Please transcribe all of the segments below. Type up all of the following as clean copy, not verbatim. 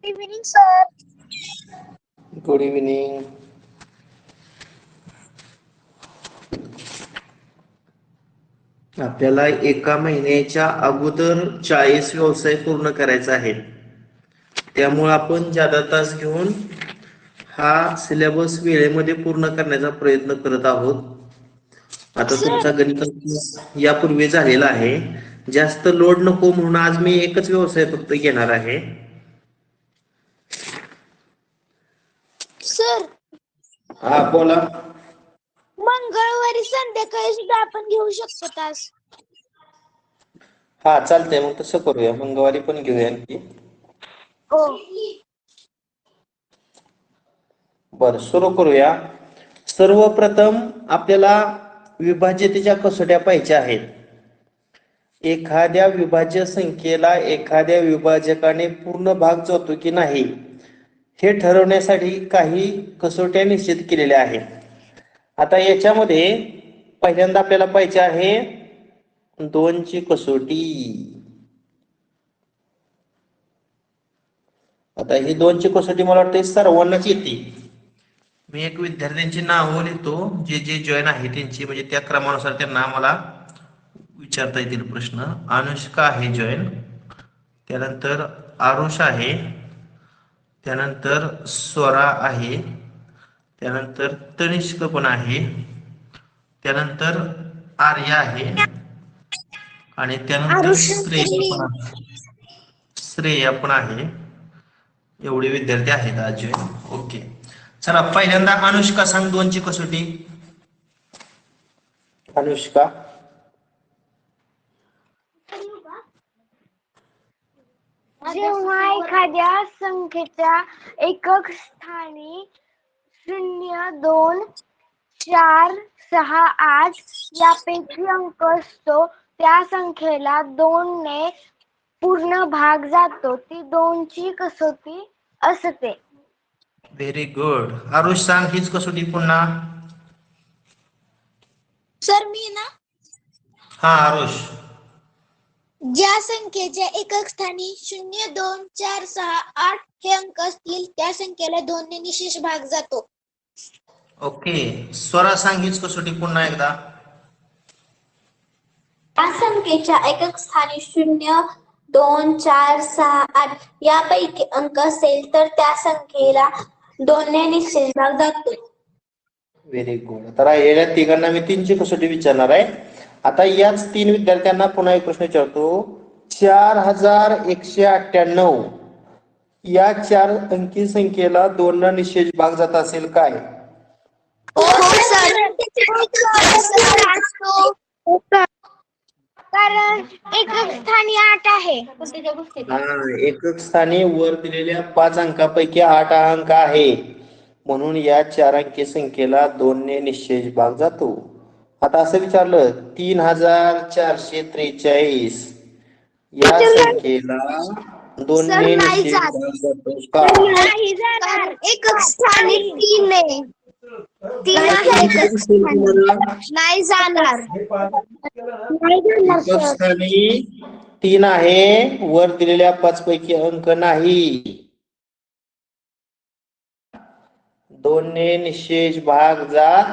Evening sir. Good evening. आपल्याला एका महिन्याच्या अगोदर 40 व्यवसाय पूर्ण करायचा आहे. त्यामुळे आपण जादा तास घेऊन हा सिलेबस वेळेमध्ये पूर्ण करण्याचा प्रयत्न करत आहोत. आता तुमचा गणित यापूर्वी झालेला आहे. जास्त लोड नको म्हणून आज मी एकच व्यवसाय फक्त घेणार आहे. सर हा बोला. मंगळवारी संध्याकाळी सुद्धा आपण घेऊ शकतो तास. हा चालतंय, मग तसं करूया. मंगळवारी पण घेऊया आणखी. हो. बरं, सुरू करूया. सर्वप्रथम आपल्याला विभाज्यतेच्या कसोट्या पाहिजे आहेत. एखाद्या विभाज्य संख्येला एखाद्या विभाजकाने पूर्ण भाग जातो की नाही हे ठरवण्यासाठी काही कसोट्या निश्चित केलेल्या आहेत. आता याच्यामध्ये पहिल्यांदा आपल्याला पाहिजे आहे 2 ची कसोटी. आता ही 2 ची कसोटी मला वाटतं सर्वांनाच येते. मी एक विद्यार्थ्यांची नावं लिहितो, जे जे जॉईन आहे त्यांची, म्हणजे त्या क्रमानुसार त्यांना मला विचारता येतील प्रश्न. अनुष्का आहे जॉईन, त्यानंतर आरुष आहे, त्यानंतर स्वरा आहे, त्यानंतर तनिष्क पण आहे, त्यानंतर आर्या आहे आणि त्यानंतर श्रेया पण आहे. एवढे विद्यार्थी आहेत आज जॉईन. ओके, चला पहिल्यांदा अनुष्का सांग 2 ची कसोटी. अनुष्का. जेव्हा एखाद्या संख्येच्या एकक स्थानी 0, 2, 4, 6, 8 यापैकी अंक असतो त्या संख्येला 2 ने पूर्ण भाग जातो. ती 2 ची कसोटी असते. Very good. आरुष सांग हीच कसोटी पुन्हा. सर मी ना, हा आरुष. ज्या संख्येच्या एकक स्थानी 0, 2, 4, 6, 8 हे अंक असतील त्या संख्येला 2 ने निशेष भाग जातो. ओके, स्वरा सांग हीच कसोटी पुन्हा एकदा. या संख्येच्या एकक स्थानी 0, 2, 4, 6, 8 यापैकी अंक असेल तर त्या संख्येला 2 ने निशेष भाग जातो. Very good. तर राहिलेल्या तिघांना मी 3 ची कसोटी विचारणार आहे. आता याच 3 विद्यार्थ्यांना पुन्हा एक प्रश्न विचारतो. 4198 या 4 अंकी संख्येला 2 ना निशेष भाग जात असेल काय? कारण एकक स्थानी 8 आहे. एकक स्थानी वर दिलेल्या 5 अंकापैकी 8 हा अंक आहे, म्हणून या 4 अंकी संख्येला 2 ने निशेष भाग जातो. आता असं विचारलं 3443 या संख्येला 2 ने निशेष भाग जातो का? नाही जाणार. एकक स्थानी 3 आहे. 3 नाही जाणार. एकक स्थानी 3 आहे, वर दिलेल्या 5 पैकी अंक नाही. 2 ने निशेष भाग जात.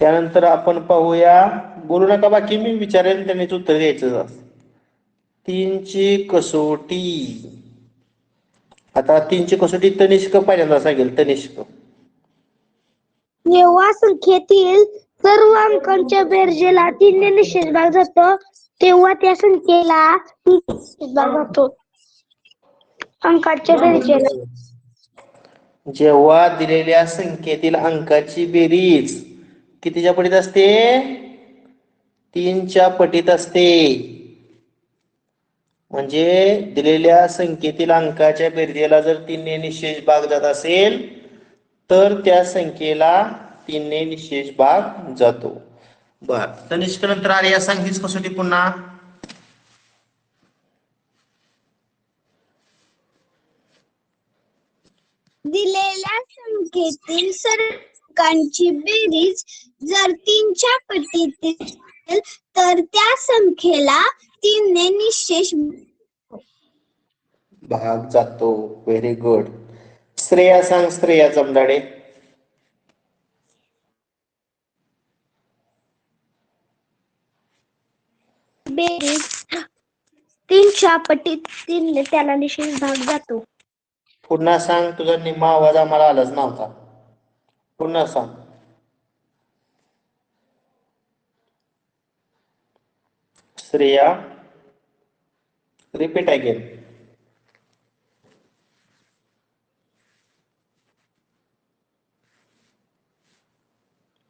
त्यानंतर आपण पाहूया, बोलू नका बाकी, मी विचारेन त्यांनीच उत्तर द्यायचं. 3 ची कसोटी. आता 3 ची कसोटी तनिष्क पहिल्यांदा सांगेल. तनिष्क. जेव्हा संख्येतील सर्व अंकांच्या बेरजेला 3 ने निशेष भाग जातो तेव्हा त्या संख्येला निशेष भाग जातो. अंकाच्या बेरजेला जेव्हा दिलेल्या संख्येतील अंकाची बेरीज कितीच्या पटीत असते? 3 च्या पटीत असते. म्हणजे दिलेल्या संख्येतील अंकाच्या बेरजेला जर 3 ने निशेष भाग जात असेल तर त्या संख्येला 3 ने निशेष भाग जातो. बर, तनिष्क नंतर आर्या सांग हीच कसोटी पुन्हा. दिलेल्या संख्येतील सर्व अंकांची बेरीज जर 3 च्या पटीत तर त्या संख्येला 3 ने निशेष भाग जातो. Very good. श्रेया सांग, श्रेया जमदाडे. बेरीज 3च्या पटीत 3 ने त्याला निशेष भाग जातो. पुन्हा सांग, तुझा निम्मा आवाज आम्हाला आलाच नव्हता. पुन्हा सांग. Shreya, repeat again.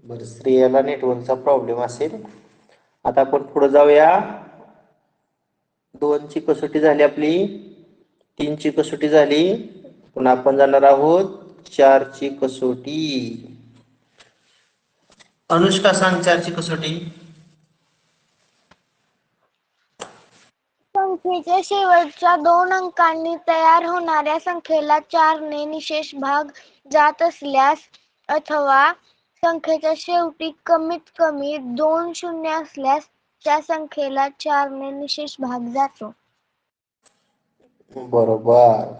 बरं, श्रेयाला नेटवर्कचा प्रॉब्लेम असेल. आता आपण पुढे जाऊया. 2 ची कसोटी झाली आपली, 3 ची कसोटी झाली, पुन्हा आपण जाणार आहोत 4 ची कसोटी. अनुष्का सांग 4 ची कसोटी. संख्येच्या शेवटच्या 2 अंकांनी तयार होणाऱ्या संख्येला 4 ने निशेष भाग जात असल्यास अथवा संख्येच्या शेवटी कमीत कमी 2 शून्य असल्यास त्या संख्येला 4 ने निशेष भाग जातो. बरोबर.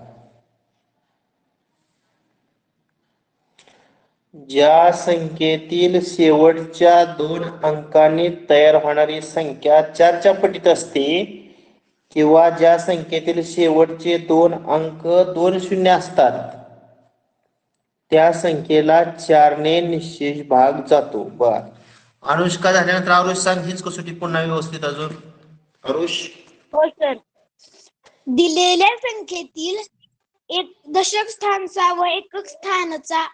ज्या संख्येतील शेवटच्या 2 अंकांनी तयार होणारी संख्या 4 च्या पटीत असते किंवा ज्या संख्येतील शेवटचे 2 अंक 2 शून्य असतात त्या संख्येला 4 ने निशेष भाग जातो. बर, अनुष्का झाल्यानंतर आरुष सांग हीच कसोटी पुन्हा व्यवस्थित अजून. आरुष. हो सर. दिलेल्या संख्येतील एक दशक स्थानचा व एकक स्थानाचा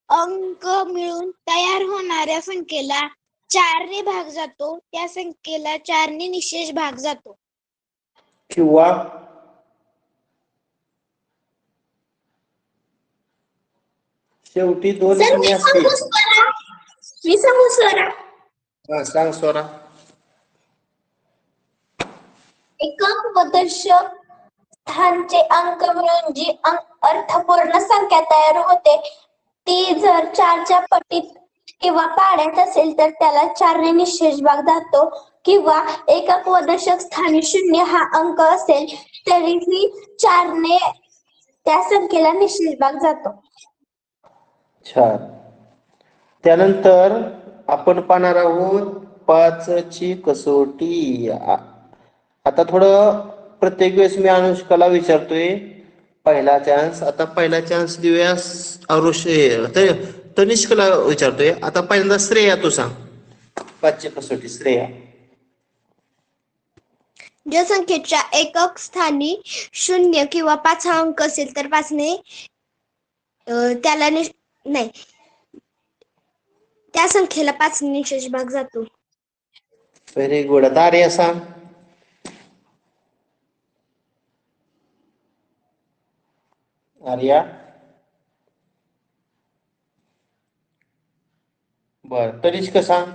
अंक मिळून तयार होणाऱ्या संख्येला 4 ने भाग जातो. त्या संख्येला 4 ने निशेष भाग जातो. किंवा शेवटी 2 शून्य असतील. मी सांगू स्वरा. हा, सांग स्वरा. एकक व दशक स्थानचे अंक मिळून जी अर्थपूर्ण संख्या तयार होते ती जर 4च्या पटीत किंवा पाड्यात असेल तर त्याला 4 ने निशेष भाग जातो. किंवा एकक व दशक स्थानी 0 हा अंक असेल तरीही 4 ने त्या संख्येला निशेष भाग जातो. छान. त्यानंतर आपण पाहणार आहोत 5 ची कसोटी. आता थोडं प्रत्येक वेळेस मी अनुष्काला विचारतोय पहिला चान्स. आता पहिला चान्स देऊया आरुष तनिष्कला विचारतोय. आता पहिल्यांदा श्रेया तू सांग 5 ची कसोटी. श्रेया. ज्या संख्येच्या एकक स्थानी 0 किंवा 5 हा अंक असेल तर 5 ने त्याला नाही त्या संख्येला 5 ने निशेष भाग जातो. Very good. आता आर्या सांग. आर्या. बर, तनिष्क सांग.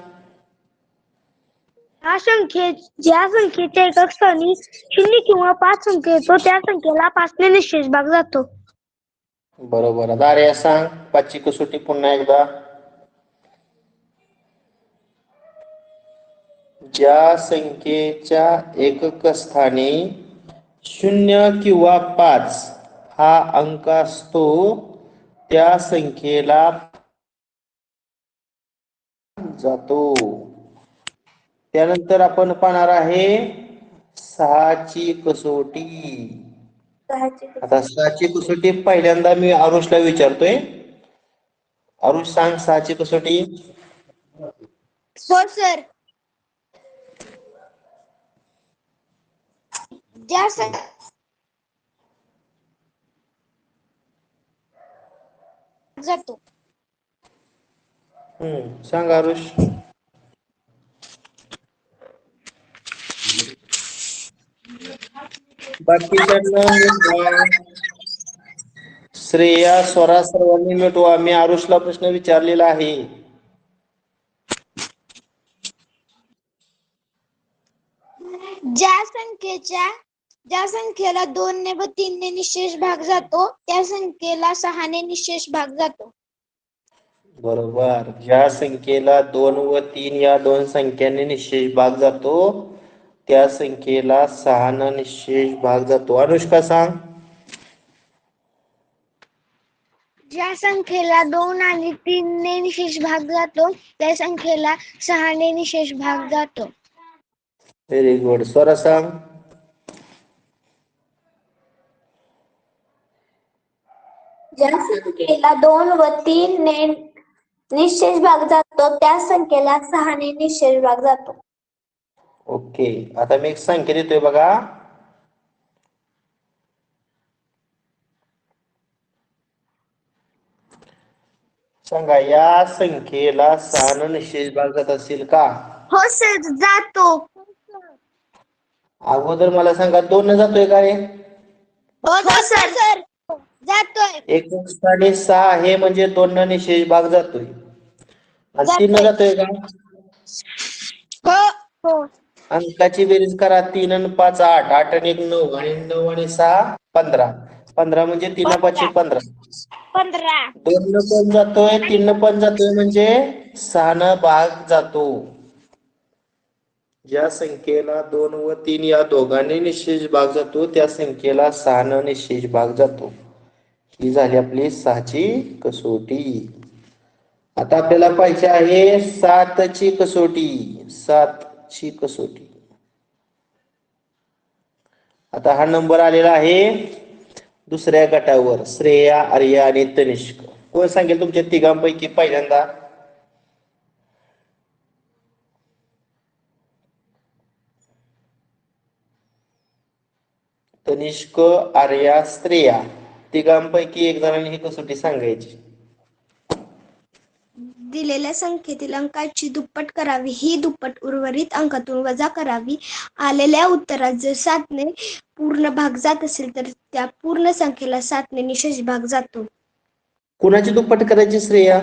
ज्या संख्येच्या एकक स्थानी 0 किंवा 5 अंक येतो त्या संख्येला 5 ने निशेष भाग जातो. बरोबर. आता आर्या सांग 5 ची कसोटी पुन्हा एकदा. ज्या संख्येच्या एकक स्थानी 0 किंवा 5 हा अंक असतो त्या संख्येला जातो. त्यानंतर आपण पाहणार आहे 6 ची कसोटी. आता 6 ची कसोटी पहिल्यांदा मी आरुषला विचारतोय. आरुष सांग 6 ची कसोटी. हो सर. ज्या जातो. सांग आरुष. बाकीच्यांना श्रेया, स्वरा सर्वांनी मिटवा. मी आरुषला प्रश्न विचारलेला आहे. ज्या संख्येला 2 ने व 3 ने निशेष भाग जातो त्या संख्येला 6 ने निशेष भाग जातो. बरोबर. ज्या संख्येला 2 व 3 या दोन संख्यांनी निशेष भाग जातो त्या संख्येला 6 न निशेष भाग जातो. अनुष्का सांग. ज्या संख्येला 2 आणि 3 ने निशेष भाग जातो त्या संख्येला 6 ने निशेष भाग जातो. Very good. स्वरा सांग. ज्या संख्येला 2 व 3 ने निशेष भाग जातो त्या संख्येला 6 ने निशेष भाग जातो. ओके. आता मी एक संख्या देतोय बघा. सांगा, या संख्येला 6 न निशेष भाग जात असेल का? हो सर, जातो. अगोदर मला सांगा, 2 न जातोय का रे? हो सर, जातोय. एकक स्थानी 6 आहे म्हणजे 2 न निशेष भाग जातोय. आणि 3 न जातोय का? हो. अंकाची बेरीज करा. 3 आणि 5 8, 8 आणि 1 9 आणि 9 आणि 6 15. 15 म्हणजे 3 5 15. 15. 2 न पण जातोय, 3 न पण जातोय म्हणजे 6 न भाग जातो. ज्या संख्येला 2 व 3 या दोघांनी निशेष भाग जातो त्या संख्येला 6 न निशेष भाग जातो. ही झाली आपली 6 ची कसोटी. आता आपल्याला पाहिजे आहे 7 ची कसोटी. 7 ची कसोटी. आता हा नंबर आलेला आहे दुसऱ्या गटावर. श्रेया, आर्या आणि तनिष्क. कोण सांगेल तुमच्या तिघांपैकी पहिल्यांदा? तनिष्क, आर्या, श्रेया, तिघांपैकी एक जणांनी ही कसोटी सांगायची. दिलेल्या संख्येतील अंकाची दुप्पट करावी, ही दुप्पट उर्वरित अंकातून वजा करावी. आलेल्या उत्तरात जर 7 ने पूर्ण भाग जात असेल तर त्या पूर्ण संख्येला 7 ने निशेष भाग जातो. कुणाची दुप्पट करायची श्रेया?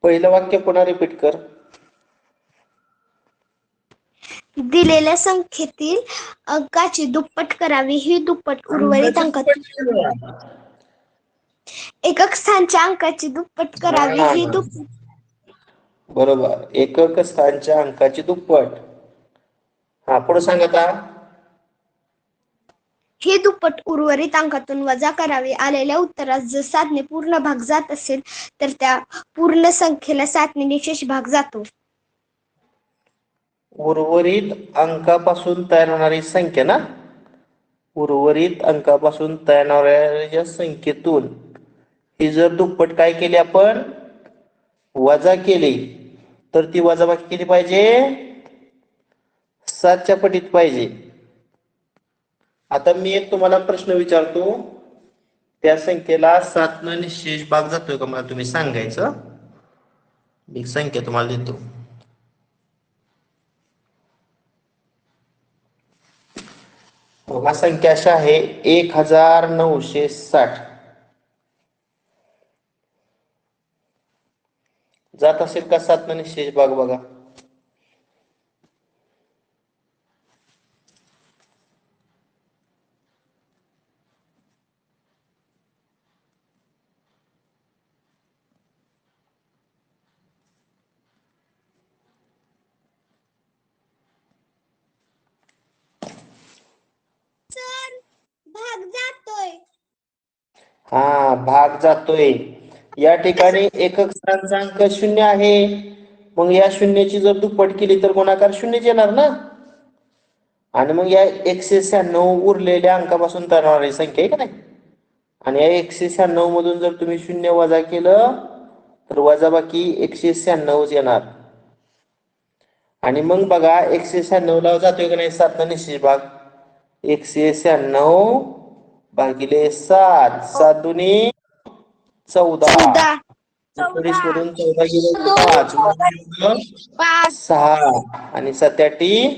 पहिलं वाक्य पुन्हा रिपीट कर. दिलेल्या संख्येतील अंकाची दुप्पट करावी, ही दुप्पट उर्वरित अंकातून एकक स्थानच्या अंकाची दुप्पट करावी, ही दुप्पट बरोबर. एकक स्थानच्या अंकाची दुप्पट. हा, पुढे सांग आता. ही दुप्पट उर्वरित अंकातून वजा करावी. आलेल्या उत्तरात जर 7 ने पूर्ण भाग जात असेल तर त्या पूर्ण संख्येला 7 ने निशेष भाग जातो. उर्वरित अंकापासून तयार होणारी संख्या ना? उर्वरित अंकापासून तयार होणाऱ्या संख्येतून ही जर दुप्पट काय केली आपण? वजा केली तर ती वजाबाकी केली पाहिजे 7 च्या पटीत पाहिजे. आता मी एक तुम्हाला प्रश्न विचारतो. त्या संख्येला 7 न निशेष भाग जातोय का मला तुम्ही सांगायचं. एक संख्या तुम्हाला देतो. बघा, संख्या अशी आहे 1960. जात असेल का 7 न निशेष भाग? बघा. भाग जातोय. हा, भाग जातोय. या ठिकाणी एकक स्थानचा अंक 0 आहे. मग या शून्याची जर दुप्पट केली तर गुणाकार 0 येणार ना. आणि मग या 196 उरलेल्या अंकापासून तयार होणारी संख्या आहे का नाही. आणि या 196 मधून जर तुम्ही 0 वजा केलं तर वजाबाकी 196 येणार. आणि मग बघा 196 ला जातोय का नाही 7 न निशेष भाग? 196 भागिले 7. 7 दुनी 14. 19 मधून 14 गेले 5. 6 आणि 7 56.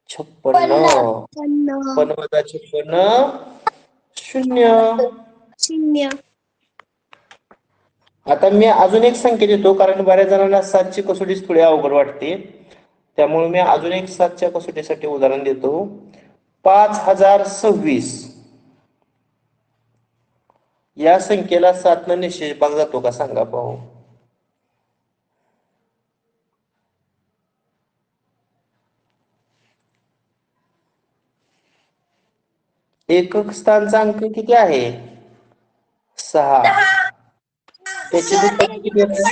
56 वजा 56 0. 0. आता मी अजून एक संख्या देतो कारण बऱ्याच जणांना 7 ची कसोटीच थोडी अवघड वाटते. त्यामुळे मी अजून एक 7 च्या कसोटीसाठी उदाहरण देतो. 5026. या संख्येला 7 न निशेष भाग जातो का सांगा पाहू. एकक स्थानचा अंक किती आहे? 6. त्याची दुप्पट किती आहे?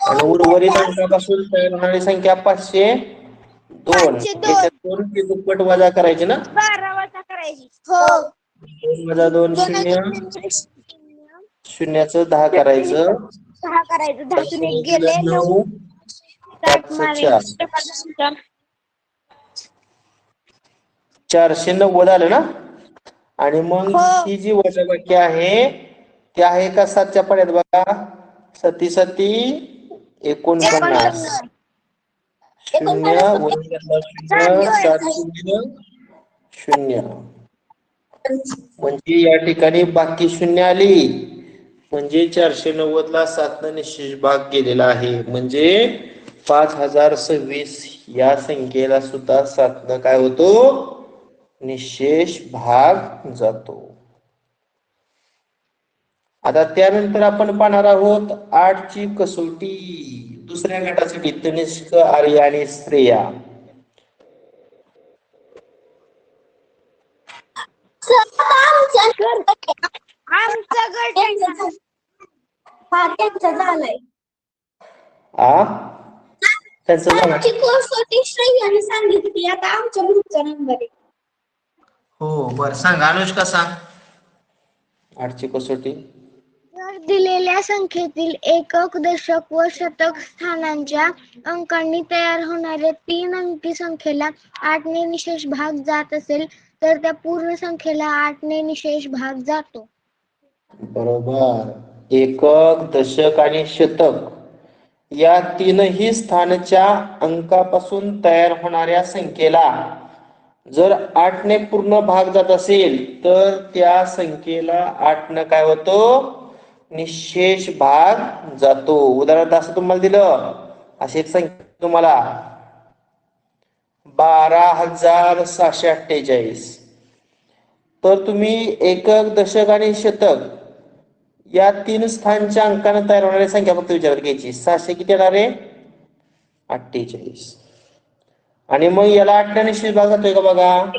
आणि उर्वरित अंकापासून तयार होणारी संख्या 502. त्याच्यातून ती दुप्पट वजा करायची ना. 12 वजा करायची. हो. 2 वजा 2 0. शून्याचं 10 करायचं. 6 करायचं. 10 गेले 9. 490 आलं ना. आणि मग ही जी वजाबाकी आहे ती आहे का 7च्या पाड्यात बघा. 7 7 49. 0 वरून घेतला 0. 7 0 0. म्हणजे या ठिकाणी बाकी 0 आली. म्हणजे 490 ला 7 न निशेष भाग गेलेला आहे. म्हणजे 5026 या संख्येला सुद्धा 7 न काय होतो? निशेष भाग जातो. आता त्यानंतर आपण पाहणार आहोत 8 ची कसोटी. दुसऱ्या गटासाठी तनिष्क, आर्या आणि श्रेया. आमचा गट त्यांचा झालाय. त्यांचं झालं. आमची कसोटी श्रेयाने सांगितली. आता आमच्या ग्रुपचा नंबर आहे. हो बर सांग अनुष्का सांग. 8 ची कसोटी. जर दिलेल्या संख्येतील एकक, दशक व शतक स्थानांच्या अंकांनी तयार होणाऱ्या 3 अंकी संख्येला 8 ने निशेष भाग जात असेल तर त्या पूर्ण संख्येला 8 ने निशेष भाग जातो. बरोबर. एकक, दशक आणि शतक या तीनही स्थानाच्या अंकापासून तयार होणाऱ्या संख्येला जर 8 ने पूर्ण भाग जात असेल तर त्या संख्येला 8 न काय होतो? निशेष भाग जातो. उदाहरणार्थ असं तुम्हाला दिलं, अशी एक संख्या तुम्हाला 12,648. तर तुम्ही एकक, दशक आणि शतक या 3 स्थानच्या अंकाने तयार होणारी संख्या फक्त विचारात घ्यायची. 600 किती येणार आहे? 48. आणि मग याला 8 ने निशेष भाग जातोय का बघा.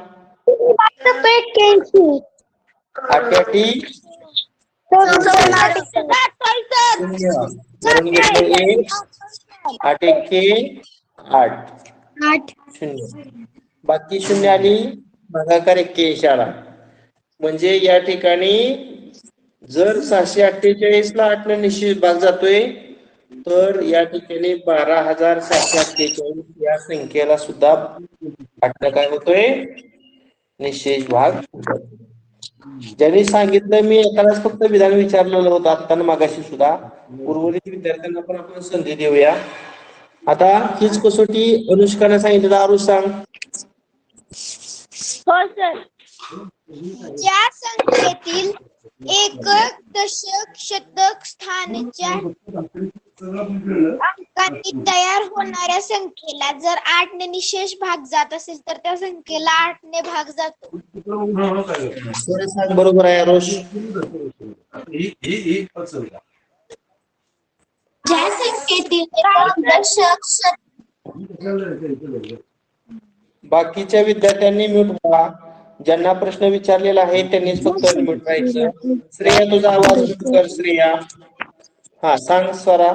8 बाकी 0 आली. भागाकार 81 आला. म्हणजे या ठिकाणी जर 648 ला 8 ने निशेष भाग जातोय तर या ठिकाणी 12,748 या संख्येला सुद्धा 8 न काय होतोय? निशेष भाग जातोय. ज्यांनी सांगितलं मी एकालाच फक्त विधान विचारलेलं होतं आता मागाशी सुद्धा. उर्वरित विद्यार्थ्यांना पण आपण संधी देऊया. आता हीच कसोटी अनुष्काने सांगितलं. आरुष सांग. हो सर. ज्या संख्येतील एकक, दशक, शतक स्थानाच्या अंकांनी तयार होणाऱ्या संख्येला जर 8 ने निशेष भाग जात असेल तर त्या संख्येला 8 ने भाग जातो. बरोबर आहे आरुष. ज्या संख्येतील एकक, दशक, बाकीच्या विद्यार्थ्यांनी म्यूट व्हा. ज्यांना प्रश्न विचारलेला आहे त्यांनीच फक्त म्यूट राहायचं. श्रेया तुझा आवाज म्यूट कर. श्रेया हा सांग. स्वरा.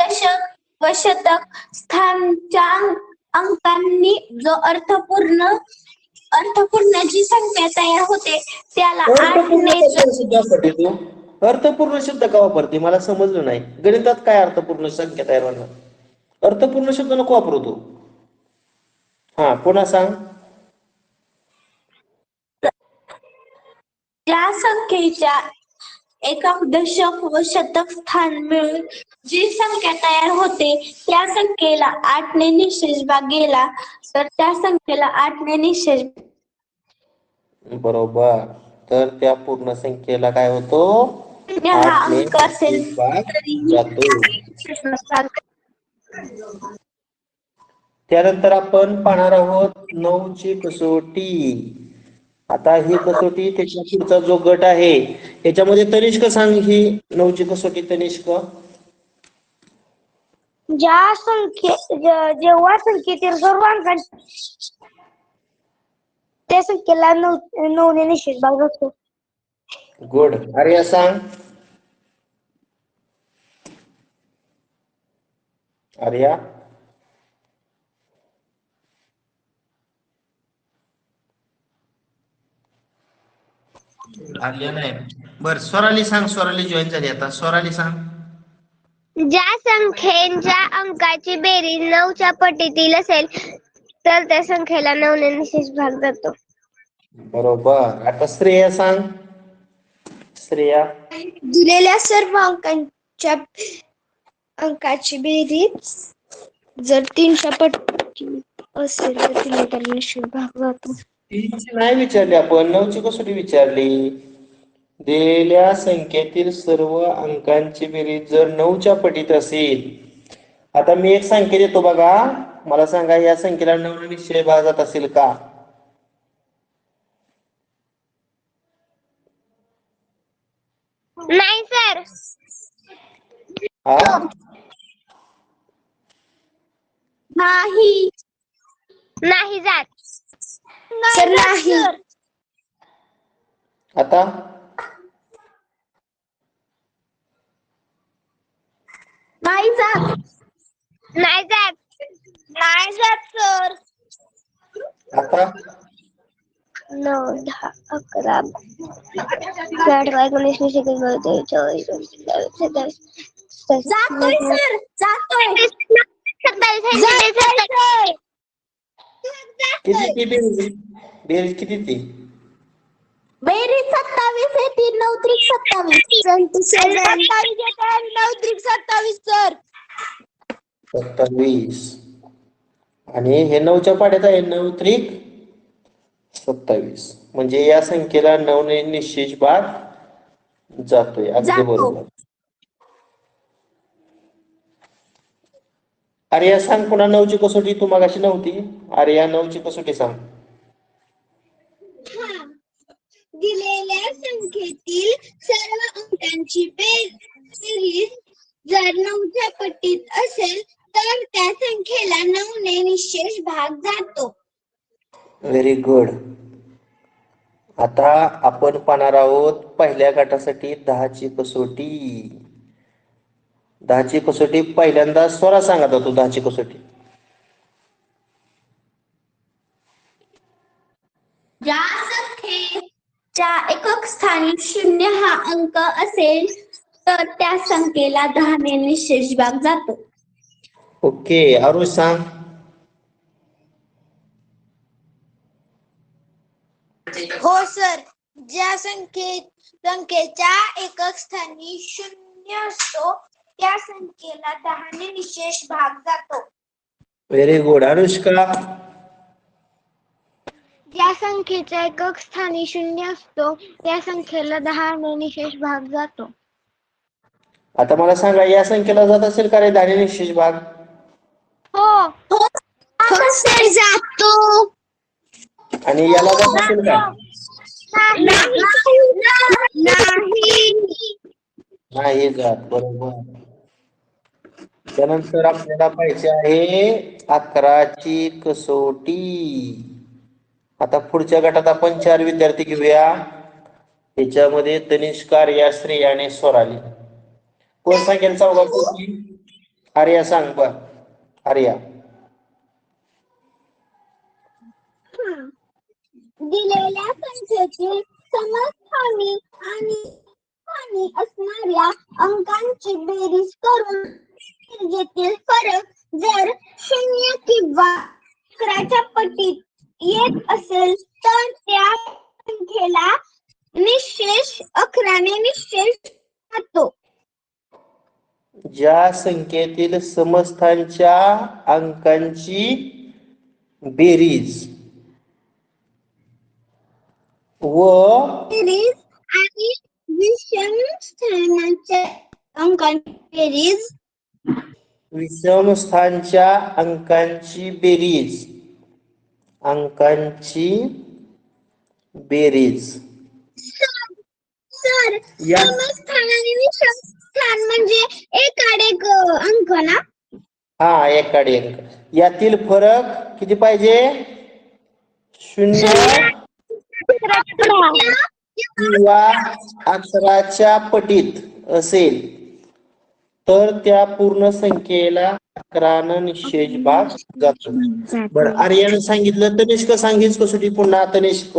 दशक व शतक स्थानच्या अंकांनी जो अर्थपूर्ण जी संख्या तयार होते त्याला 8 ने अर्थपूर्ण शब्द का वापरते मला समजलं नाही. गणितात काय अर्थपूर्ण संख्या तयार होणार? अर्थपूर्ण शब्द नको वापरू तू. हा पुन्हा सांग. ज्या संख्येच्या एकक, दशक व शतक स्थान मिळून जी संख्या तयार होते त्या संख्येला 8 ने निशेष भाग गेला तर त्या संख्येला 8 ने निशेष. बरोबर. तर त्या पूर्ण संख्येला काय होतो? हा 8 ने अंक असेल निशेष भाग जातो. त्यानंतर आपण पाहणार आहोत 9 ची कसोटी. आता ही कसोटी त्याच्या पुढचा जो गट आहे याच्यामध्ये तनिष्क सांग ही 9 ची कसोटी तनिष्क. जेव्हा संख्येतील सर्व अंकांची त्या संख्येला 9 ने निश्चित भाग जातो. गुड. आर्या सांग. आर्या. आर्या नाही. बर स्वराली सांग. स्वराली जॉईन झाली आता. स्वराली सांग. ज्या संख्येच्या अंकाची बेरीज 9च्या पटीतील असेल तर त्या संख्येला 9 ने निश्चित भाग जातो. बरोबर. आता श्रेया सांग. श्रेया. दिलेल्या सर्व अंकाची बेरीज जर 3च्या पटीत असेल तर तिला त्याला निश्चित भाग जातो. 3ची नाही विचारली आपण, 9ची कसोटी विचारली. दिलेल्या संख्येतील सर्व अंकांची बेरीज जर 9च्या पटीत असेल. आता मी एक संख्या देतो बघा, मला सांगा या संख्येला 9 ने निश्चय भाग जात असेल का? नाही सर. हा. नाही. नाही जात. सर नाही. आता नाही जात. नाही जात. नाही जात सर. आता 9, 10, 11, 12, 19, 20, 21, 22, 23, 24, 27, जातोय सर. जातोय. किती ती बेरीज? बेरीज किती ती? बेरीज 27 आहे. 3 9 त्रिक 27. 27 सर. 27. आणि हे 9च्या पाड्यात आहे. 9 त्रिक 27. म्हणजे या संख्येला 9 ने निश्चित भाग जातोय. अगदी बरोबर. आर्या सांग पुन्हा 9ची कसोटी. तू मगाशी नव्हती. आर्या 9ची कसोटी सांग. दिलेल्या संख्येतील सर्व अंकांची बेरीज जर 9च्या पटीत असेल तर त्या संख्येला 9 ने निश्चेष भाग जातो. Very good. आता आपण पाहणार आहोत पहिल्या गटासाठी 10ची कसोटी. 10ची कसोटी पहिल्यांदा स्वरा सांगा तू 10ची कसोटी. ज्या संख्येच्या एकक स्थानी 0 हा अंक असेल तर त्या संख्येला 10 ने निश्चेष भाग जातो. ओके. आरुष सांग. हो सर. ज्या संख्येच्या एकक स्थानी 0 असतो त्या संख्येला 10 ने निश्चेष भाग जातो. Very good. अनुष्का. ज्या संख्येच्या एकक स्थानी 0 असतो त्या संख्येला 10 ने निशेष भाग जातो. आता मला सांगा या संख्येला जात असेल का रे 10 ने निश्चित भाग? हो. सर जातो. आणि याला जात असेल का? नाही जात. बरोबर. त्यानंतर आपल्याला पाहिजे आहे 11ची कसोटी. आता पुढच्या गटात आपण 4 विद्यार्थी घेऊया. त्याच्यामध्ये तनिष्क, आर्या, श्रेया आणि स्वराली. कोण सांगेल चौघांपैकी? आर्या सांग. बर आर्या. दिलेल्या संख्येची समस्थानी आणि असणाऱ्या अंकांची बेरीज करून बेरजेतील फरक जर 0 किंवा 11च्या पटीत येत असेल तर त्या संख्येला निश्चेष 11 ने निश्चेष जातो. ज्या संख्येतील समस्थांच्या अंकांची बेरीज व बेरीज आणि विषम स्थानाच्या अंकांची बेरीज विषम स्थानच्या अंकांची बेरीज. अंकांची बेरीज सर या समस्थान आणि विषम स्थान म्हणजे एकाडेक अंक ना. हा एकाडे अंक. यातील फरक किती पाहिजे? 0 किंवा 11च्या पटीत असेल तर त्या पूर्ण संख्येला 11 निशेष भाग जातो. बरं, आर्यानं सांगितलं. तनिष्क सांगीच कसोटी पुन्हा. तनिष्क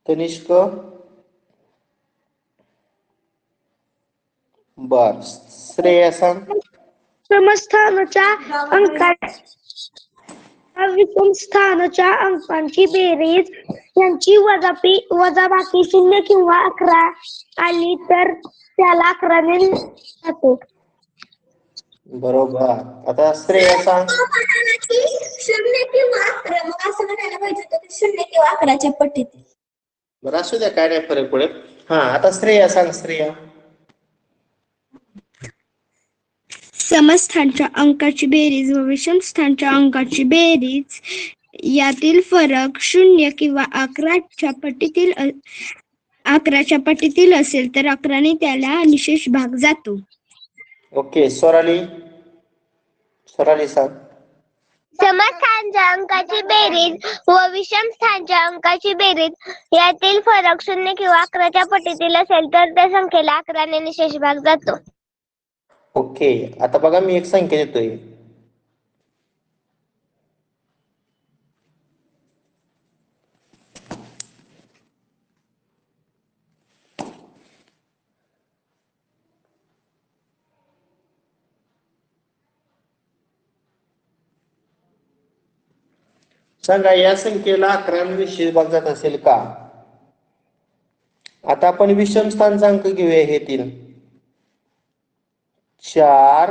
तनिष्क बर. श्रेया सांग. समस्थानाच्या विषम स्थानाच्या अंकांची बेरीज यांची वजाबाकी 0 किंवा 11 आली तर त्याला 11ने जातो. बरोबर. आता श्रेया सांग. 0 किंवा 11, मग असं म्हणायला पाहिजे होतं की 0 किंवा 11च्या पटीत. बरं, असू द्या, काय नाही फरक पडत. हा, आता श्रेया सांग. श्रेया. समस्थानच्या अंकाची बेरीज व विषम स्थानच्या अंकाची बेरीज यातील फरक 0 किंवा 11च्या पटीतील असेल तर 11ने त्याला निशेष भाग जातो. ओके. स्वराली सांग. समस्थानच्या अंकाची बेरीज व विषम स्थानच्या अंकाची बेरीज यातील फरक 0 किंवा 11च्या पटीतील असेल तर त्या संख्येला 11ने निशेष भाग जातो. ओके. आता बघा, मी एक संख्या देतोय. सांगा, या संख्येला 11ने निशेष भाग जात असेल का? आता आपण विषम स्थानचा अंक घेऊया. हे 3 4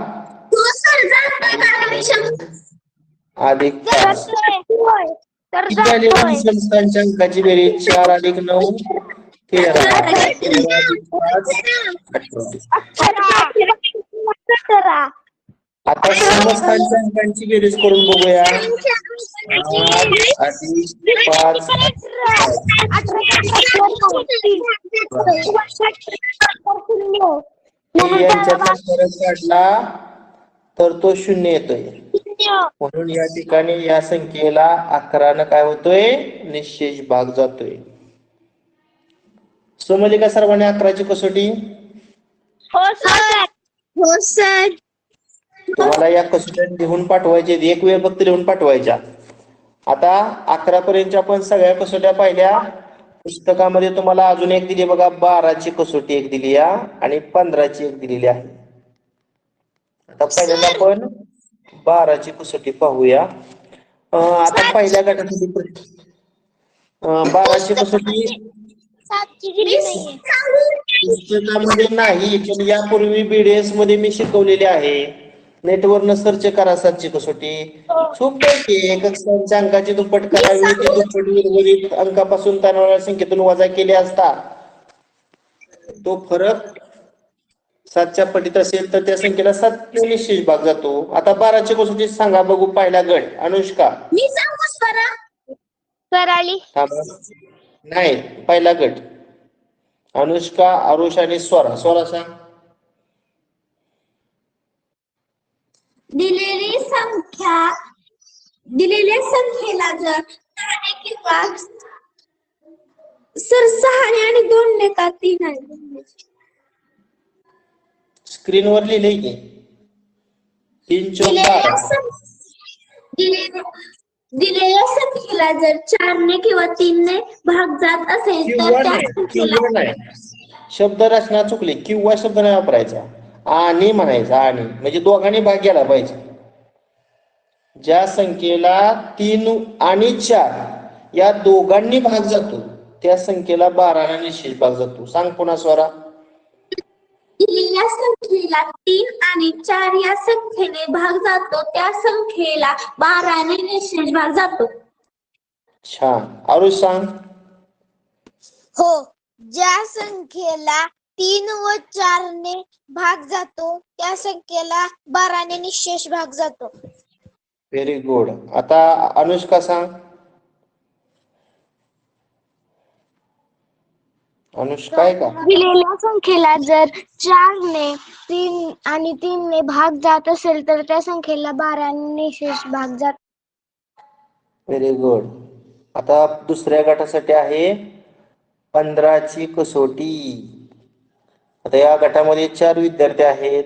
अधिक 5. किती झाली विषम स्थानच्या अंकाची बेरीज? 4 अधिक 9 13 अधिक 5 18. आता समस्थानच्या अंकांची बेरीज करून बघूया. 8 अधिक 5 यांच्यातला फरक काढला तर तो 0 येतोय. म्हणून या ठिकाणी या संख्येला 11ने काय होतोय? निशेष भाग जातोय. समजली का सर्वांनी 11ची कसोटी? हो सर. तुम्हाला या कसोट्या लिहून पाठवायच्या, एक वेळ फक्त लिहून पाठवायच्या. आता 11 पर्यंतच्या आपण सगळ्या कसोट्या पाहिल्या. पुस्तकामध्ये तुम्हाला अजून एक दिली बघा, 12ची कसोटी एक दिली आणि 15ची एक दिलेली आहे. आता पहिल्यांदा आपण 12ची कसोटी पाहूया. आता पहिल्या गटासाठी 12ची कसोटी पुस्तकामध्ये नाही, पण यापूर्वी BDS मध्ये मी शिकवलेली आहे. नेटवरनं सर्च करा 7ची कसोटी. सोपं आहे. एकक स्थानच्या अंकाची दुप्पट करावी, ती दुप्पट उर्वरित अंकापासून तणावलेल्या संख्येतून वजा केले असता तो फरक 7च्या पटीत असेल तर त्या संख्येला 7ने निशेष भाग जातो. आता 12ची कसोटी सांगा बघू. पहिला गट अनुष्का. मी सांगू स्वरा? स्वराली. नाही, पहिला गट अनुष्का, आरुष आणि स्वरा. स्वरा सांग. दिलेल्या संख्येला जर 6 किंवा सर 6 आणि 2 का 3 आहे? स्क्रीनवर लिहिले की 3 चौक 12. दिलेल्या संख्येला जर 4ने किंवा 3ने भाग जात असेल तर त्या संख्येला नाही, शब्द रचना चुकली. किंवा शब्द नाही वापरायचा, आणि म्हणायचा. आणि म्हणजे दोघांनी भाग गेला पाहिजे. ज्या संख्येला 3 आणि 4 या दोघांनी भाग जातो त्या संख्येला 12ने निशेष भाग जातो. सांग पुन्हा स्वरा. दिलेल्या संख्येला 3 आणि 4 या संख्येने भाग जातो त्या संख्येला 12ने निशेष भाग जातो. छान. आरुष सांग. हो. ज्या संख्येला 3 व 4 ने भाग जातो त्या संख्येला 12 ने निशेष भाग जातो. Very good. आता अनुष्का सांग. अनुष्का आहे का? दिलेल्या संख्येला जर 4 ने 3 आणि 3 ने भाग जात असेल तर त्या संख्येला 12 ने निशेष भाग जातो. Very good. आता दुसऱ्या गटासाठी आहे 15ची कसोटी. आता या गटामध्ये 4 विद्यार्थी आहेत.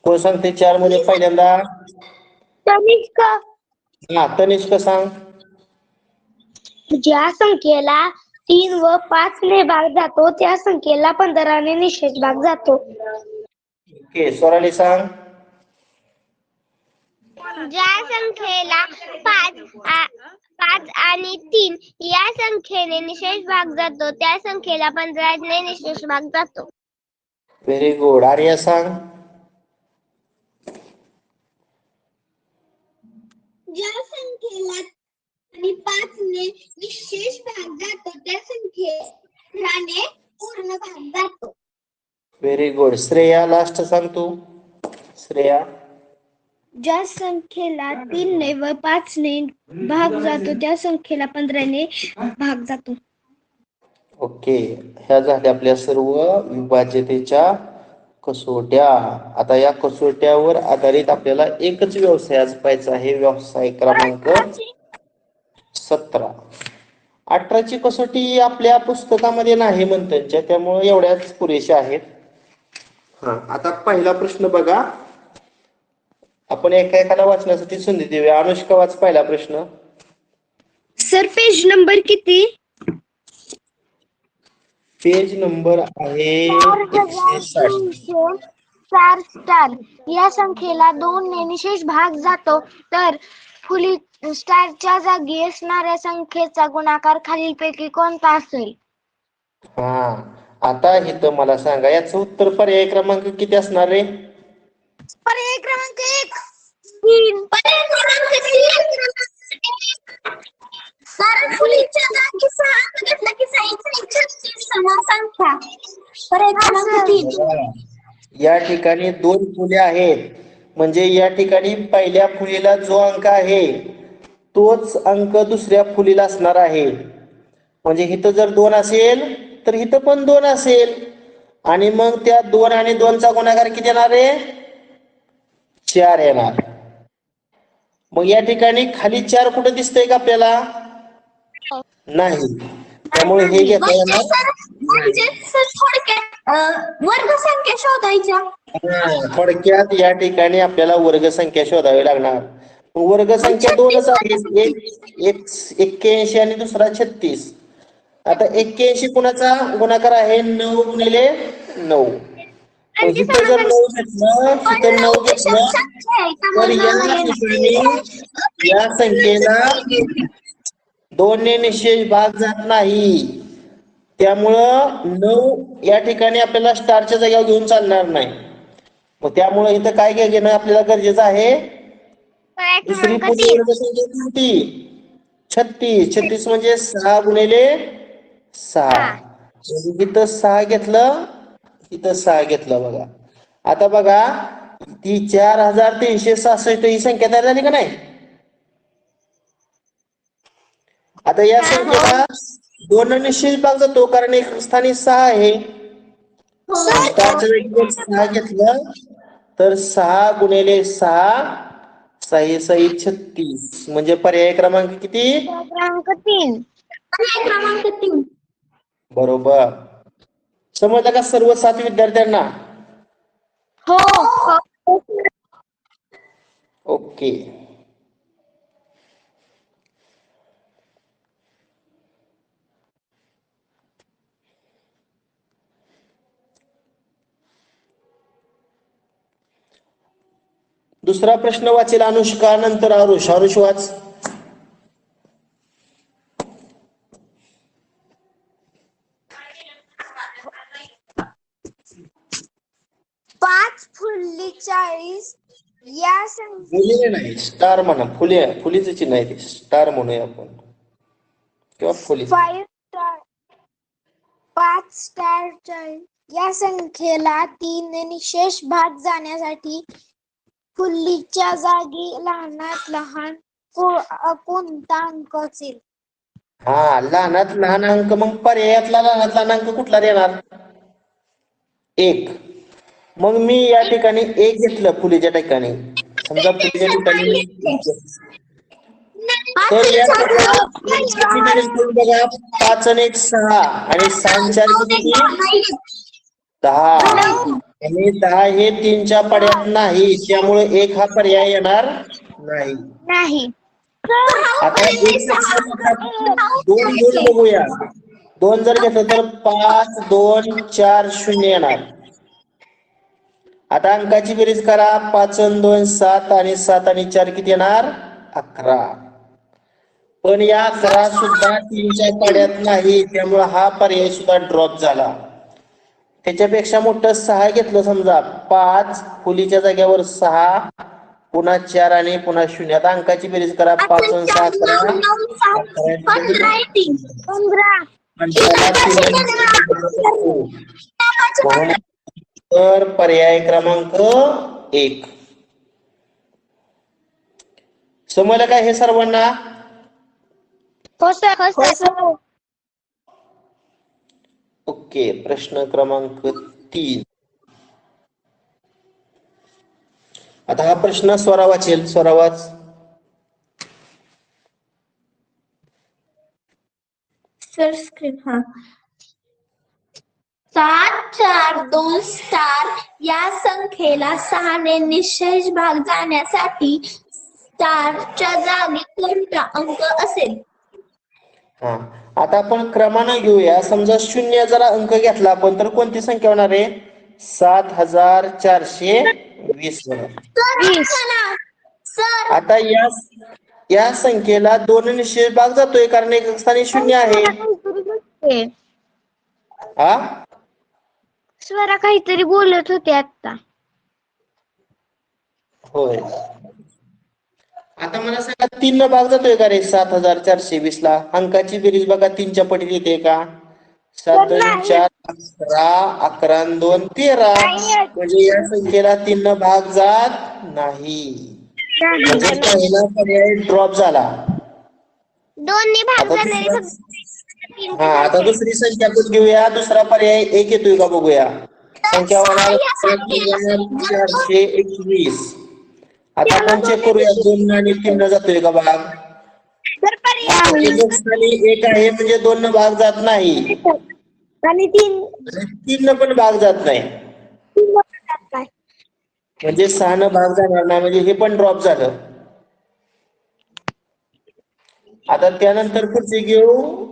कोण सांगते 4 मध्ये पहिल्यांदा? तनिष्का. हा, तनिष्क सांग. ज्या संख्येला 3 व 5 ने भाग जातो त्या संख्येला 15 ने निशेष भाग जातो. ओके, स्वराली सांग. ज्या संख्येला 5 आणि 3 या संख्येने निशेष भाग जातो त्या संख्येला 15 ने निशेष भाग जातो. Very good. आर्या सांग. ज्या संख्येला 5 ने निशेष भाग जातो त्या संख्येला पूर्ण भाग जातो. Very good. श्रेया लास्ट सांग तू. श्रेया. ज्या संख्येला 3 ने व 5 ने भाग जातो त्या संख्येला 15 ने भाग जातो. ओके, ह्या झाल्या आपल्या सर्व विभाज्यतेच्या कसोट्या. आता या कसोट्यावर आधारित आपल्याला एकच व्यवसाय आज पाहायचा आहे, व्यवसाय क्रमांक 17. 18ची कसोटी आपल्या पुस्तकामध्ये नाही म्हणतात, त्यामुळे एवढ्याच पुरेशा आहेत. हा, आता पहिला प्रश्न बघा. आपण एका वाचण्यासाठी संधी देऊया. अनुष्का वाच पहिला प्रश्न. सर पेज नंबर किती? पेज नंबर आहे 160. 4 स्टार या संख्येला 2 ने निशेष भाग जातो तर फुली स्टारच्या जागी असणाऱ्या संख्येचा गुणाकार खालीलपैकी कोणता असेल? हा, आता इथं मला सांगा याचं उत्तर पर्याय क्रमांक किती असणार आहे? पर्याय क्रमांक 1. 3. पर्याय क्रमांक 3. कारण फुलीच्या जागी 6 घेतला की 6 समान संख्या. पर्याय क्रमांक 3. या ठिकाणी 2 फुले आहेत, म्हणजे या ठिकाणी पहिल्या फुलीला जो अंक आहे तोच अंक दुसऱ्या फुलीला असणार आहे. म्हणजे इथं जर 2 असेल तर इथं पण 2 असेल, आणि मग त्या 2 आणि 2 चा गुणाकार किती येणार आहे? 4 येणार. मग या ठिकाणी खाली 4 कुठं दिसतंय का आपल्याला? नाही. त्यामुळे हे घेता येणार. वर्गसंख्या शोधायच्या. थोडक्यात या ठिकाणी आपल्याला वर्गसंख्या शोधावी लागणार. वर्गसंख्या 2च आहेत, एक 81 आणि दुसरा 36. आता 81 कुणाचा गुणाकार आहे? 9 गुणिले 9. इथं जर 9 घेतलं, इथं 9 घेतलं तर या संख्येला 2 ने निशेष भाग जात नाही. त्यामुळं 9 या ठिकाणी आपल्याला स्टारच्या जागेवर घेऊन चालणार नाही. मग त्यामुळे इथं काय घेणं आपल्याला गरजेचं आहे? दुसरी पूर्ण वर्गसंख्या कोणती? 36. 36 म्हणजे 6 गुणिले 6. इथं 6 घेतलं, इथं 6 घेतलं. बघा आता बघा, ती 4366 ही संख्या तयार झाली का नाही? आता या संख्येला 2 ने निशेष भाग जातो कारण एक स्थानी 6 आहे. स्टारच्या जागी 6 घेतलं तर 6 गुणिले 6 6 6 36. म्हणजे पर्याय क्रमांक किती? क्रमांक 3. पर्याय क्रमांक 3. बरोबर. समजलं का सर्व 7 विद्यार्थ्यांना? हो. ओके. दुसरा प्रश्न वाचेल अनुष्का, नंतर आरुष. आरुष वाच. 5 फुल्ली 40 या फुले नाही, स्टार म्हणा. फुलीचं चिन्ह आहे ते, स्टार म्हणूया आपण, किंवा फुली. 5 स्टार 5 या संख्येला 3 ने निशेष भाग जाण्यासाठी फुलीच्या जागी लहानात लहान कोणता अंक असेल? हा, लहानात लहान अंक. मग पर्यायातला लहानात लहान अंक कुठला देणार? 1. मग मी या ठिकाणी 1 घेतलं फुलीच्या ठिकाणी. समजा फुलीच्या ठिकाणी तर या बघा 5 आणि 1 6 आणि 6 आणि 4 किती? 10. आणि 10 हे 3च्या पड्यात नाही, त्यामुळे 1 हा पर्याय येणार नाही. नाही. आता 2 बघूया. 2 जर घेतलं तर 5 2 4 0 येणार. आता अंकाची बेरीज करा. 5 आणि 2 7 आणि 7 आणि 4 किती येणार? 11. पण या 11 सुद्धा 3च्या पाड्यात नाही, त्यामुळे हा पर्याय सुद्धा ड्रॉप झाला. त्याच्यापेक्षा मोठं 6 घेतलं समजा. 5 फुलीच्या जागेवर 6 पुन्हा 4 आणि पुन्हा 0. आता अंकाची बेरीज करा. 5 आणि 6 तर पर्याय क्रमांक 1. समजलं काय हे सर्वांना? ओके. प्रश्न क्रमांक 3. आता हा प्रश्न स्वरा वाचेल. स्वरा वाच. सर स्क्रीन 7 4 2 स्टार या संख्येला 6 ने निशेष भाग जाण्यासाठी स्टारच्या जागी कोणता अंक असेल? हा, आता आपण क्रमानं घेऊया. समजा 0 जरा अंक घेतला आपण तर कोणती संख्या होणार आहे? 7420 होणार. आता या संख्येला 2 निशेष भाग जातोय कारण एक स्थानी 0 आहे. हा, स्वरा काहीतरी बोलत होते आता. होय. आता मला सांगा 3 न भाग जातोय का रे 7420 ला? अंकाची बेरीज बघा 3च्या पटीत येते का? 7 2 4 11 11 2 13. म्हणजे या संख्येला 3 न भाग जात नाही. म्हणजे पहिला पर्याय ड्रॉप झाला. आता दुसरी संख्या पण घेऊया. दुसरा पर्याय 1 येतोय का बघूया. संख्या होणार 421. आता आपण चेक करूया 2 आणि 3 न जातोय का भाग? एक आहे म्हणजे 2 न भाग जात नाही आणि 3 न पण भाग जात नाही. म्हणजे 6 न भाग जाणार नाही, म्हणजे हे पण ड्रॉप झालं. आता त्यानंतर पुढचे घेऊ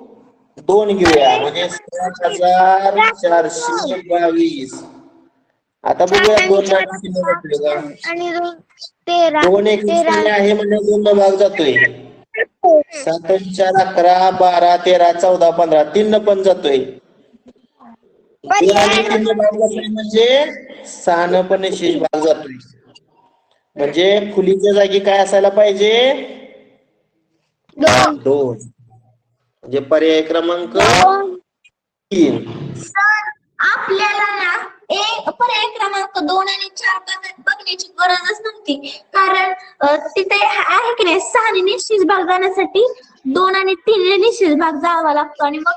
2 घेऊया. म्हणजे 7422. आता बघूया 2 आणि 3 आणि 13 2 एक आहे म्हणजे 2 न भाग जातोय. 7 4 11 12 13 14 15 3 न पण जातोय. 2 आणि 3 न भाग जातोय म्हणजे 6 न पण निशेष भाग जातोय. म्हणजे फुलीच्या जागी काय असायला पाहिजे? 2. म्हणजे पर्याय क्रमांक 3. आपल्याला ना पर्याय क्रमांक 2 आणि 4 बघण्याची गरजच नव्हती, कारण तिथे आहे की नाही 6 ने निश्चित भाग जाण्यासाठी 2 आणि 3 ने निश्चित भाग जावा लागतो. आणि मग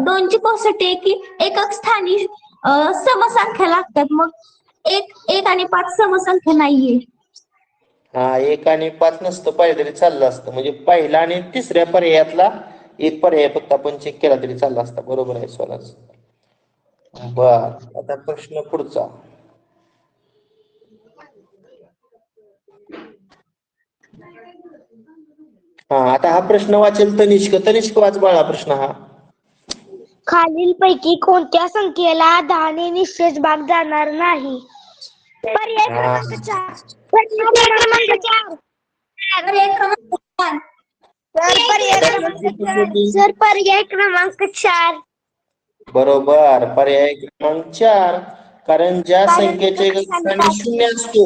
2 ची पॉसिटी आहे की एकक स्थानी समसंख्या लागतात. मग 1 आणि 5 समसंख्या नाहीये. हा, 1 आणि 5 नसतं पाहिजे तरी चाललं असतं. म्हणजे पहिला आणि तिसऱ्या पर्यायातला एक पर्याय फक्त आपण चेक केला तरी चालला असता. बरोबर आहे स्वराज. बर, आता प्रश्न पुढचा. हा, आता हा प्रश्न वाचेल तनिष्क. तनिष्क वाच बाळा प्रश्न हा. खालीलपैकी कोणत्या संख्येला 10 ने निशेष भाग जाणार नाही? पर्याय क्रमांक 4. पर्याय क्रमांक 4. बरोबर, पर्याय क्रमांक 4. कारण ज्या संख्येचे स्थानी 0 असतो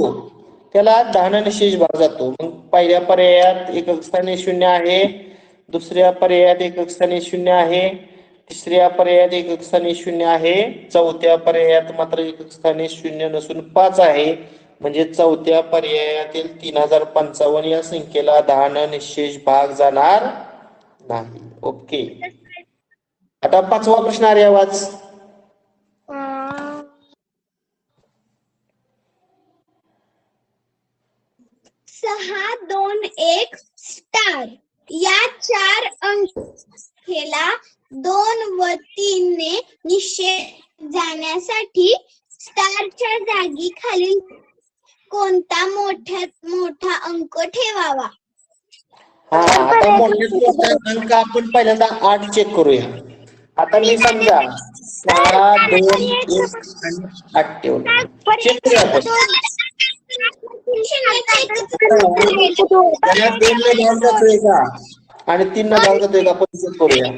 त्याला 10 ने निशेष भाग जातो. मग पहिल्या पर्यायात एकक स्थानी 0 आहे, दुसऱ्या पर्यायात एकक स्थानी 0 आहे, तिसऱ्या पर्यायात एकक स्थानी 0 आहे, चौथ्या पर्यायात मात्र एकक स्थानी 0 नसून 5 आहे. म्हणजे चौथ्या पर्यायातील 3055 या संख्येला 10 न निशेष भाग जाणार नाही. ओके, आता 5वा प्रश्न आहे, वाच. 621 स्टार या 4 अंकेला 2 व 3 ने निषेध जाण्यासाठी स्टारच्या जागी खालील कोणता मोठ्यात मोठा अंक ठेवावा? हा, आता मोठ्यात मोठा अंक आपण पहिल्यांदा 8 चेक करूया. आता मी समजा 6, 2, 1 आणि 8 ठेवलं. चेक करूया आपण. त्याला 2 ने भाग जातोय का आणि 3 ने भाग जातोय का आपण चेक करूया. 8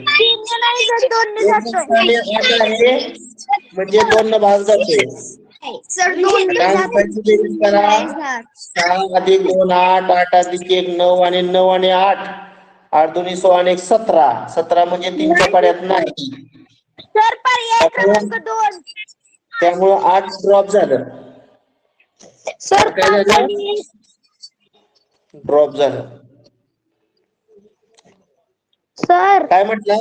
आहे म्हणजे 2 ने भाग जातोय. अंकाची बेरीज करा. 6 अधिक 2 8, 8 अधिक 1 9 आणि 9 आणि 8, 8 2 16 आणि 1 17. 17 म्हणजे 3च्या पाड्यात नाही. सर पर्याय क्रमांक 2. त्यामुळं 8 ड्रॉप झालं. सर काय झालं? ड्रॉप झालं. सर काय म्हटलं?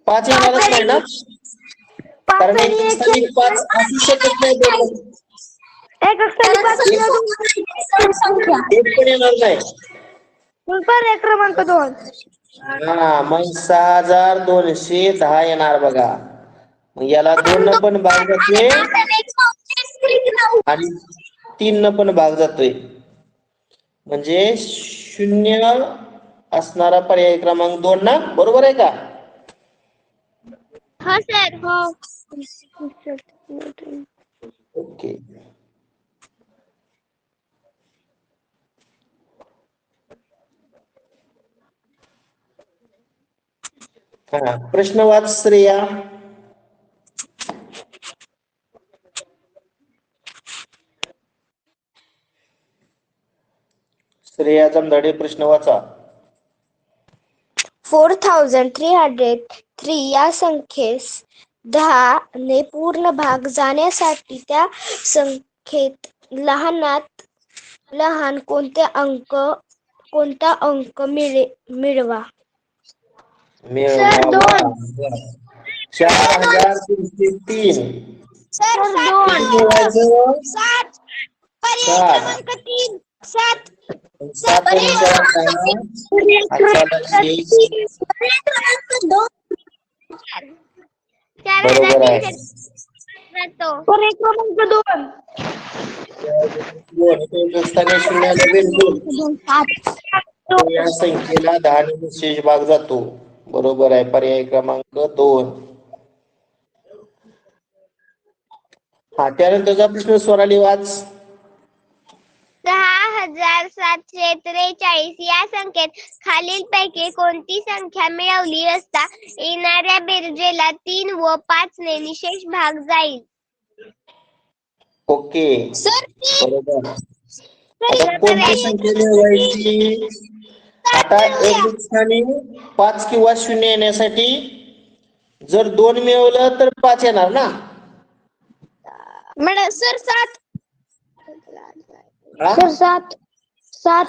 5 येणारच नाही ना, कारण एकक स्थानी 5 असू शकत नाही. एकक स्थानी 5 एक पण येणार नाही. पर्याय क्रमांक 2. हा, मग 6210 येणार बघा. मग याला 2 न पण भाग जातोय आणि 3 न पण भाग जातोय. म्हणजे 0 असणारा पर्याय क्रमांक 2 ना, बरोबर आहे का? हो सर, हो. ओके, हा, प्रश्न वाच श्रेया. श्रेया जमदाडे, प्रश्न वाचा. 4303 या संख्येस 10 ने पूर्ण भाग जाण्यासाठी त्या संख्येत लहानात लहान कोणता अंक मिळवा? सर 2. 4303. सर 2. मिळवायचं 7. पर्याय 7. क्रमांक 3. 7. 7 आणि 4 बरोबर आहे. पर्याय क्रमांक 2. स्थानी 0 आलं बिलकुल. या संख्येला 10 ने निशेष भाग जातो. बरोबर आहे, पर्याय क्रमांक 2. हा, त्यानंतरचा प्रश्न स्वराली वाच. 6743 या संख्येत खालीलपैकी कोणती संख्या मिळवली असता येणाऱ्या बेरजेला 3 व 5 ने निशेष भाग जाईल? ओके, बरोबर. आता कोणती संख्या मिळवायची? आता एकक स्थानी 5 किंवा 0 येण्यासाठी जर 2 मिळवलं तर 5 येणार ना. Madam sir 7. हा? 7. 7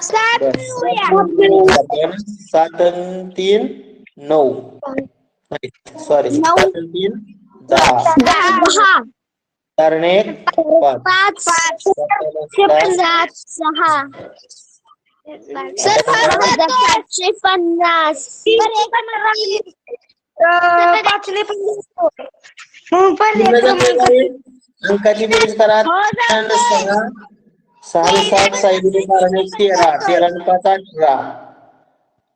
बरं. 7 आणि 3 9. सॉरी, 7 आणि 3 10. 4 आणि 1 5. 6. सर 750. अंकाची बेरीज करा. 6 आणि 7 6 गुणे 12 आणि 13. 13 आणि 5 18.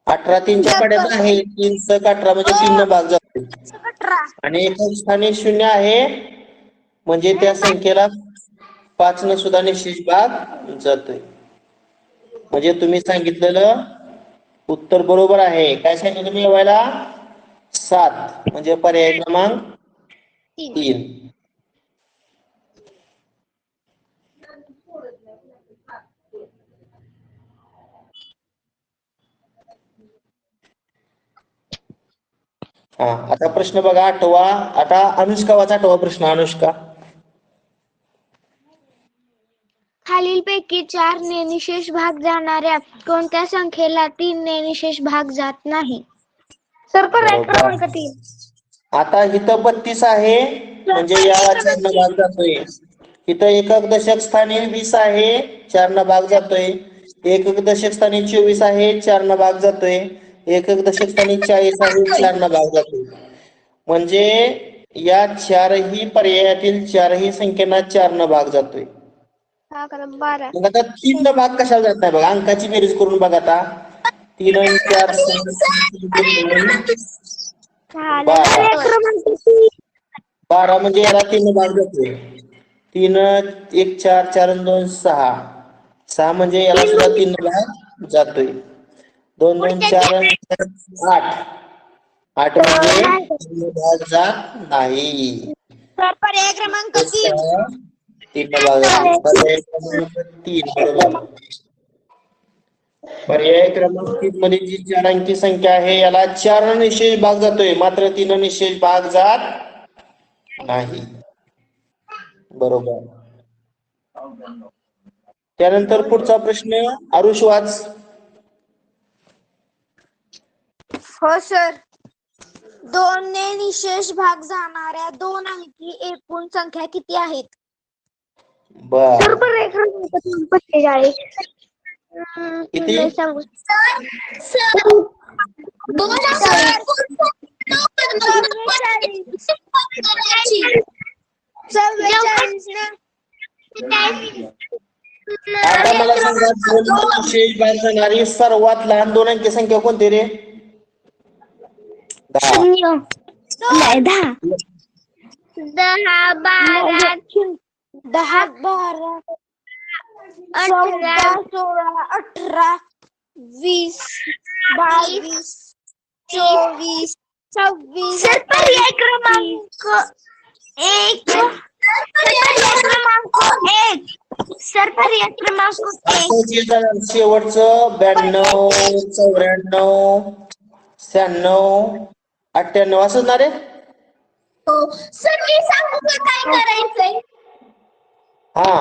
18 3च्या पाड्यात आहे. 3 च 18 म्हणजे 3 न भाग जातो आणि एकक स्थानी 0 आहे म्हणजे त्या संख्येला 5 न सुद्धा निशेष भाग जातोय. म्हणजे तुम्ही सांगितलेलं उत्तर बरोबर आहे. काय सांगितलं मिळवायला? 7 म्हणजे पर्याय क्रमांक 3. हा, आता प्रश्न बघा आठवा. आता अनुष्का वाचा आठवा प्रश्न. अनुष्का. खालीलपैकी 4 ने निशेष भाग जाणाऱ्या कोणत्या संख्येला 3 ने निशेष भाग जात नाही? सर पर्याय क्रमांक 3. आता इथं 32 आहे म्हणजे या 4 न भाग जातोय. इथं एकक दशक स्थानी 20 आहे, 4 न भाग जातोय. एकक दशक स्थानी 24 आहे, 4 न भाग जातोय. एकक दशक स्थानी 40 आहे, 4 न भाग जातोय. म्हणजे या चारही पर्यायातील चारही संख्यांना 4 न भाग जातोय. 12. मग आता 3 न भाग कशाला जात नाही बघा. अंकाची बेरीज करून बघा. आता 3 आणि 4 12 म्हणजे याला 3 न भाग जातोय. 3 1 4 4 आणि 2 6. 6 म्हणजे याला सुद्धा 3 न भाग जातोय. 2 2 4 आणि 8. 8 म्हणजे 3 न भाग जात नाही. पर्याय क्रमांक 3. 3 न भाग जातोय. पर्याय क्रमांक 3 बरोबर. पर्याय क्रमांक 3 मध्ये जी 4 अंकी संख्या आहे याला 4 न निशेष भाग जातोय, मात्र 3 न निशेष भाग जात नाही. बरोबर. त्यानंतर पुढचा प्रश्न आरुष वाच. हो सर. 2 ने निशेष भाग जाणाऱ्या 2 अंकी एकूण संख्या किती आहेत? बर. पर्याय क्रमांक 45. किती? सांगू. आता मला सांगा 2 ने निशेष भाग जाणारी सर्वात लहान 2 अंकी संख्या कोणती रे? 10. 10 12 10 12 14 16 18 20 22 24 26. पर्याय क्रमांक 1. सर पर्याय क्रमांक 1. शेवटचं 92 94 96 98 असं ना रे? सर मी सांगू का काय करायचंय? हा.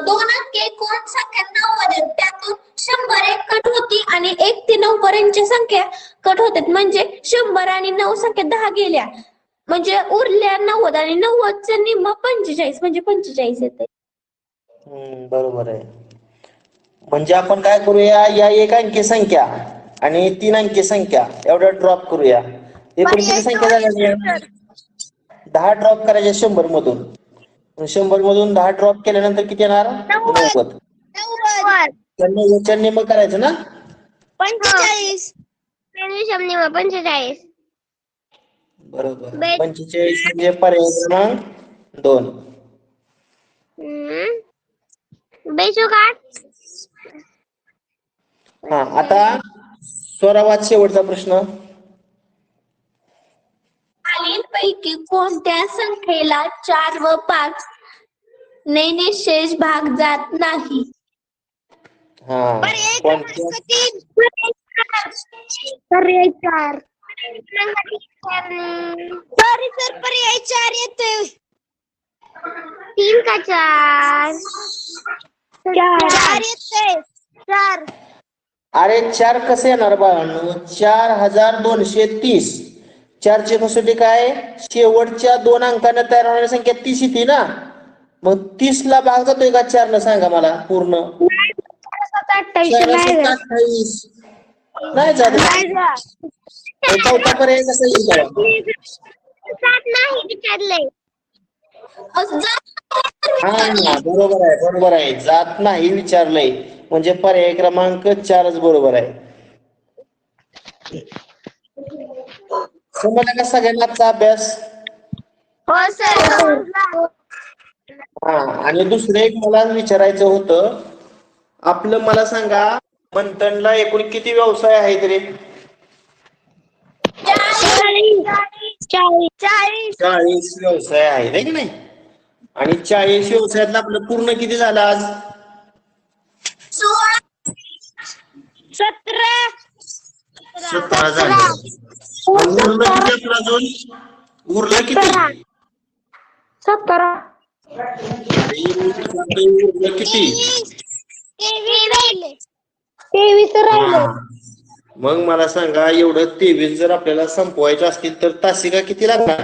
दोन अंकी एकूण संख्या 90 आहेत. त्यातून 100 एक कट होती आणि 1 ते 9 पर्यंतच्या संख्या कट होतात. म्हणजे 100 आणि 9 संख्या 10 गेल्या, म्हणजे उरल्या 90 आणि 90चं निम्म 45 म्हणजे 45 येते. बरोबर आहे. म्हणजे आपण काय करूया, या 1 अंकी संख्या आणि 3 अंकी संख्या एवढा ड्रॉप करूया. एकूण किती संख्या झाल्या? 10 ड्रॉप करायच्या 100 मधून. 100 मधून 10 ड्रॉप केल्यानंतर किती येणार? 90. तर 90च्या निम्म करायचं ना? 45. 45. बरोबर. 45 म्हणजे पर्याय क्रमांक 2. हा, आता स्वरावाद शेवटचा प्रश्न. खालीलपैकी कोणत्या संख्येला 4 व 5 ने निशेष भाग जात नाही? हा, कोणत्या? पर्याय 4. सॉरी सर, पर्याय 4 येतोय. 3 का 4? 4 येतोय. 4. अरे 4 कसे येणार बाळांनो? 4230. 4 ची कसोटी काय? शेवटच्या 2 अंकाने तयार होणारी संख्या 30 येते ना. मग 30 ला भाग जातोय का 4 न? सांगा मला पूर्ण. 28 नाही जात. चौथा पर्याय कसा येईल? नाही विचारलंय. हा, बरोबर आहे. जात नाही विचारलंय म्हणजे पर्याय क्रमांक 4च बरोबर आहे. समजला का सगळ्यांना आजचा अभ्यास? हो सर. हा, आणि दुसरं एक मला विचारायचं होतं. आपलं मला सांगा, मंथनला एकूण किती व्यवसाय आहेत रे? 40 व्यवसाय आहेत, आहे की नाही? आणि 40 व्यवसायातलं आपलं पूर्ण किती झालं आज? 17. 17 झाले. मग उरलं किती आपलं अजून? उरलं किती? 17 उरलं किती? 23 राहिले. हा. मग मला सांगा, एवढं 23 जर आपल्याला संपवायचं असतील तर तासिका किती लागणार?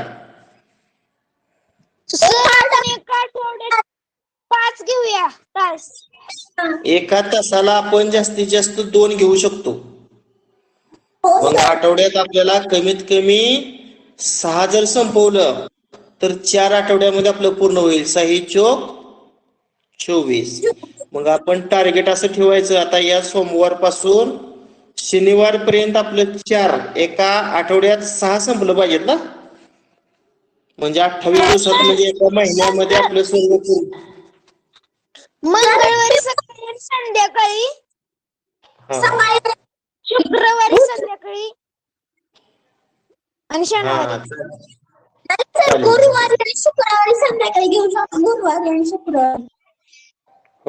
एका आठवड्यात 5 घेऊया तास. एका तासाला आपण जास्तीत जास्त 2 घेऊ शकतो. मग आठवड्यात आपल्याला कमीत कमी 6 जर संपवलं तर 4 आठवड्यामध्ये आपलं पूर्ण होईल. 6 चोक 24. मग आपण टार्गेट असं ठेवायचं, आता या सोमवार पासून शनिवार पर्यंत आपलं 4, एका आठवड्यात 6 संपलं पाहिजेत ना. म्हणजे 28 दिवसात, म्हणजे एका महिन्यामध्ये आपलं सर्व पूर्ण. मंगळवारी सकाळी संध्याकाळी, हा शुक्रवारी संध्याकाळी आणि शनिवारी. चालेल. गुरुवारी आणि शुक्रवारी संध्याकाळी घेऊ शकतो. गुरुवारी आणि शुक्रवारी.